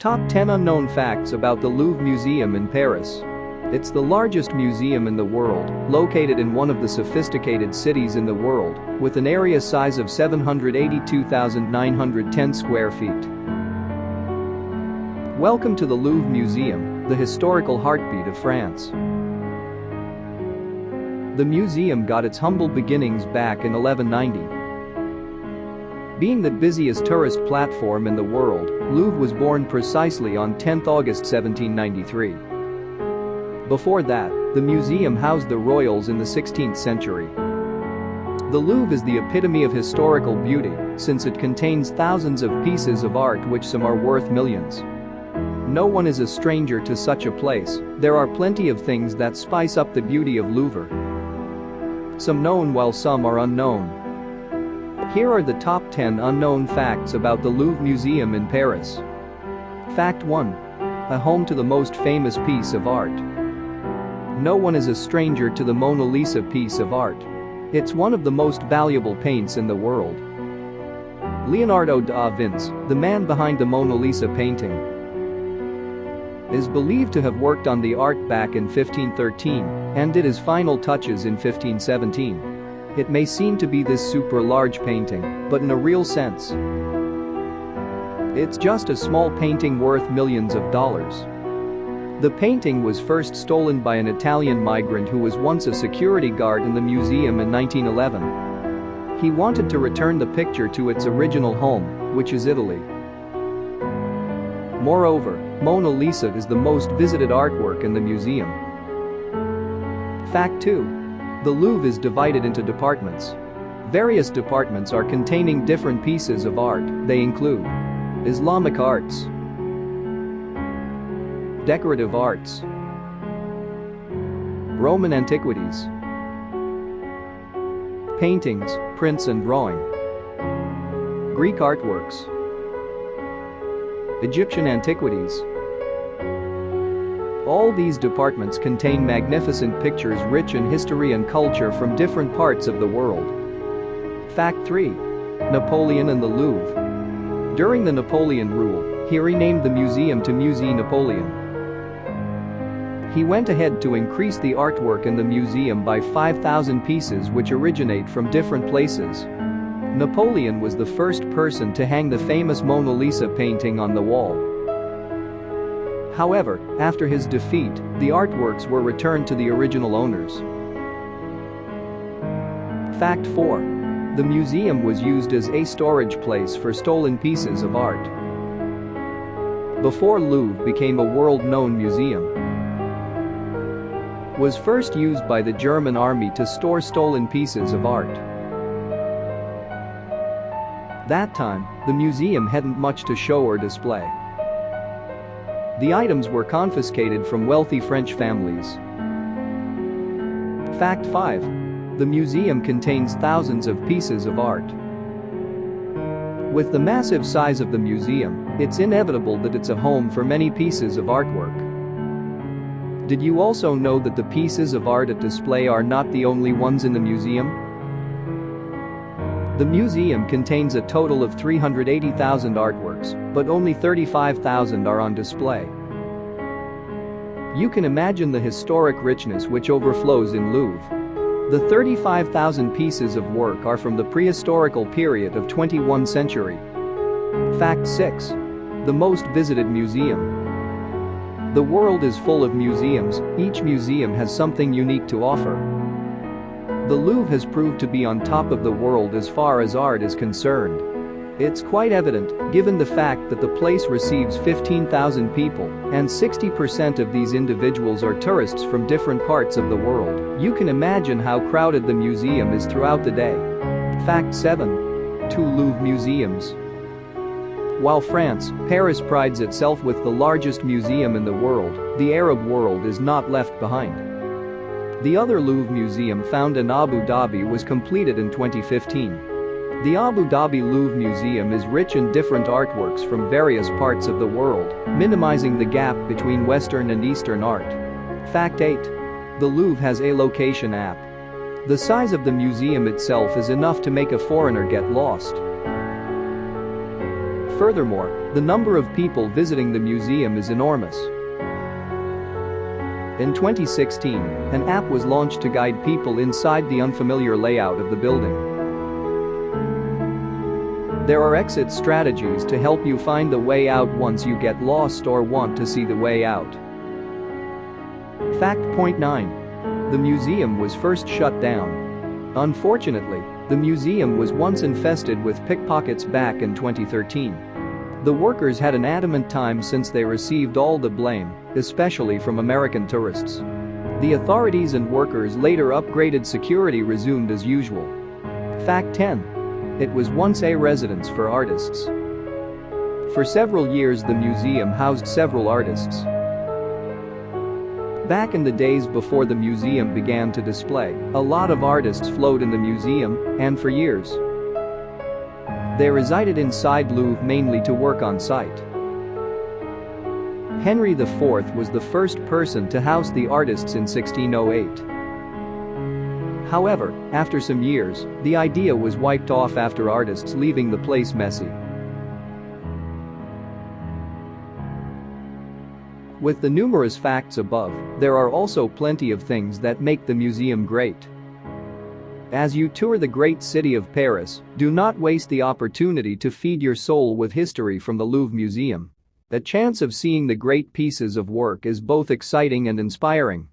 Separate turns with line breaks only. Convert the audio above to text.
Top 10 Unknown Facts about the Louvre Museum in Paris. It's the largest museum in the world, located in one of the sophisticated cities in the world, with an area size of 782,910 square feet. Welcome to the Louvre Museum, the historical heartbeat of France. The museum got its humble beginnings back in 1190. Being the busiest tourist platform in the world, Louvre was born precisely on 10 August 1793. Before that, the museum housed the royals in the 16th century. The Louvre is the epitome of historical beauty, since it contains thousands of pieces of art, which some are worth millions. No one is a stranger to such a place. There are plenty of things that spice up the beauty of Louvre. Some known while some are unknown. Here are the top 10 unknown facts about the Louvre Museum in Paris. Fact 1. A home to the most famous piece of art. No one is a stranger to the Mona Lisa piece of art. It's one of the most valuable paints in the world. Leonardo da Vinci, the man behind the Mona Lisa painting, is believed to have worked on the art back in 1513 and did his final touches in 1517. It may seem to be this super large painting, but in a real sense, it's just a small painting worth millions of dollars. The painting was first stolen by an Italian migrant who was once a security guard in the museum in 1911. He wanted to return the picture to its original home, which is Italy. Moreover, Mona Lisa is the most visited artwork in the museum. Fact 2. The Louvre is divided into departments. Various departments are containing different pieces of art. They include Islamic arts, decorative arts, Roman antiquities, paintings, prints and drawing, Greek artworks, Egyptian antiquities. All these departments contain magnificent pictures rich in history and culture from different parts of the world. Fact 3. Napoleon and the Louvre. During the Napoleon rule, he renamed the museum to Musée Napoleon. He went ahead to increase the artwork in the museum by 5,000 pieces, which originate from different places. Napoleon was the first person to hang the famous Mona Lisa painting on the wall. However, after his defeat, the artworks were returned to the original owners. Fact 4. The museum was used as a storage place for stolen pieces of art. Before Louvre became a world-known museum, was first used by the German army to store stolen pieces of art. That time, the museum hadn't much to show or display. The items were confiscated from wealthy French families. Fact 5. The museum contains thousands of pieces of art. With the massive size of the museum, it's inevitable that it's a home for many pieces of artwork. Did you also know that the pieces of art at display are not the only ones in the museum? The museum contains a total of 380,000 artworks, but only 35,000 are on display. You can imagine the historic richness which overflows in Louvre. The 35,000 pieces of work are from the prehistorical period of 21st century. Fact 6. The most visited museum. The world is full of museums. Each museum has something unique to offer. The Louvre has proved to be on top of the world as far as art is concerned. It's quite evident, given the fact that the place receives 15,000 people, and 60% of these individuals are tourists from different parts of the world. You can imagine how crowded the museum is throughout the day. Fact 7. 2 Louvre museums. While France, Paris prides itself with the largest museum in the world, the Arab world is not left behind. The other Louvre museum, found in Abu Dhabi, was completed in 2015. The Abu Dhabi Louvre Museum is rich in different artworks from various parts of the world, minimizing the gap between Western and Eastern art. Fact 8. The Louvre has a location app. The size of the museum itself is enough to make a foreigner get lost. Furthermore, the number of people visiting the museum is enormous. In 2016, an app was launched to guide people inside the unfamiliar layout of the building. There are exit strategies to help you find the way out once you get lost or want to see the way out. Fact point 9. The museum was first shut down. Unfortunately, the museum was once infested with pickpockets back in 2013. The workers had an adamant time since they received all the blame, especially from American tourists. The authorities and workers later upgraded security resumed as usual. Fact 10. It was once a residence for artists. For several years the museum housed several artists. Back in the days before the museum began to display, a lot of artists flowed in the museum, and for years. They resided inside Louvre mainly to work on site. Henry IV was the first person to house the artists in 1608. However, after some years, the idea was wiped off after artists leaving the place messy. With the numerous facts above, there are also plenty of things that make the museum great. As you tour the great city of Paris, do not waste the opportunity to feed your soul with history from the Louvre Museum. The chance of seeing the great pieces of work is both exciting and inspiring.